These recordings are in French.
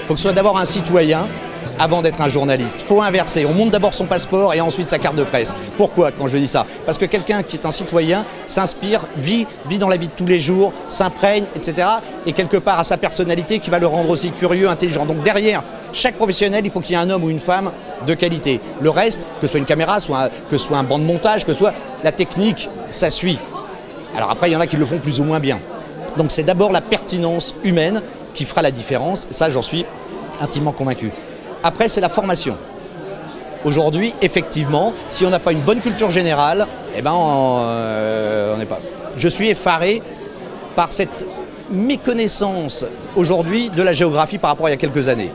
faut que ce soit d'abord un citoyen avant d'être un journaliste. Il faut inverser. On monte d'abord son passeport et ensuite sa carte de presse. Pourquoi quand je dis ça? Parce que quelqu'un qui est un citoyen s'inspire, vit dans la vie de tous les jours, s'imprègne, etc. Et quelque part à sa personnalité qui va le rendre aussi curieux, intelligent. Donc derrière chaque professionnel, il faut qu'il y ait un homme ou une femme de qualité. Le reste, que ce soit une caméra, que ce soit un banc de montage, que ce soit la technique, ça suit. Alors après, il y en a qui le font plus ou moins bien. Donc c'est d'abord la pertinence humaine qui fera la différence. Ça, j'en suis intimement convaincu. Après, c'est la formation. Aujourd'hui, effectivement, si on n'a pas une bonne culture générale, eh ben, on n'est pas. Je suis effaré par cette méconnaissance aujourd'hui de la géographie par rapport à il y a quelques années.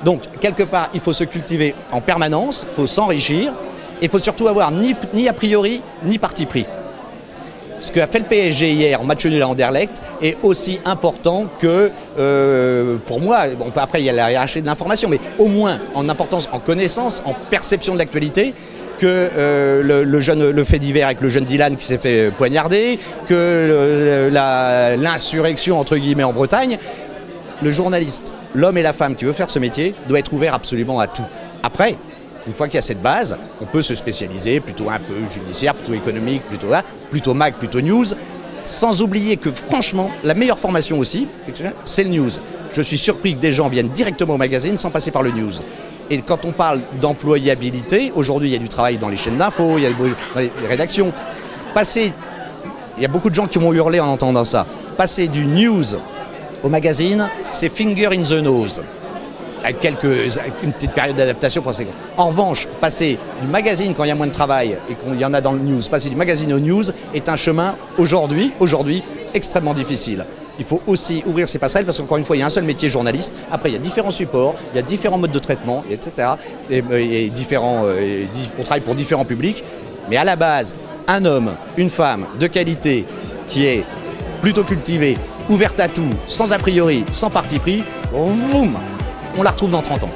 Donc, quelque part, il faut se cultiver en permanence, il faut s'enrichir, et il faut surtout avoir ni a priori, ni parti pris. Ce qu'a fait le PSG hier en match nul à Anderlecht est aussi important que, pour moi, bon, après il y a la hiérarchie de l'information, mais au moins en importance, en connaissance, en perception de l'actualité, que le fait divers avec le jeune Dylan qui s'est fait poignarder, que l'insurrection entre guillemets en Bretagne, le journaliste, l'homme et la femme qui veut faire ce métier doit être ouvert absolument à tout. Après, une fois qu'il y a cette base, on peut se spécialiser plutôt un peu judiciaire, plutôt économique, plutôt mag, plutôt news, sans oublier que franchement, la meilleure formation aussi, c'est le news. Je suis surpris que des gens viennent directement au magazine sans passer par le news. Et quand on parle d'employabilité, aujourd'hui il y a du travail dans les chaînes d'infos, il y a dans les rédactions. Il y a beaucoup de gens qui vont hurler en entendant ça. Passer du news au magazine, c'est finger in the nose. Avec une petite période d'adaptation. En revanche, passer du magazine quand il y a moins de travail et qu'il y en a dans le news, passer du magazine au news est un chemin aujourd'hui extrêmement difficile. Il faut aussi ouvrir ces passerelles parce qu'encore une fois, il y a un seul métier journaliste. Après, il y a différents supports, il y a différents modes de traitement, etc. On travaille pour différents publics. Mais à la base, un homme, une femme de qualité qui est plutôt cultivée, ouverte à tout, sans a priori, sans parti pris, boum, on la retrouve dans 30 ans.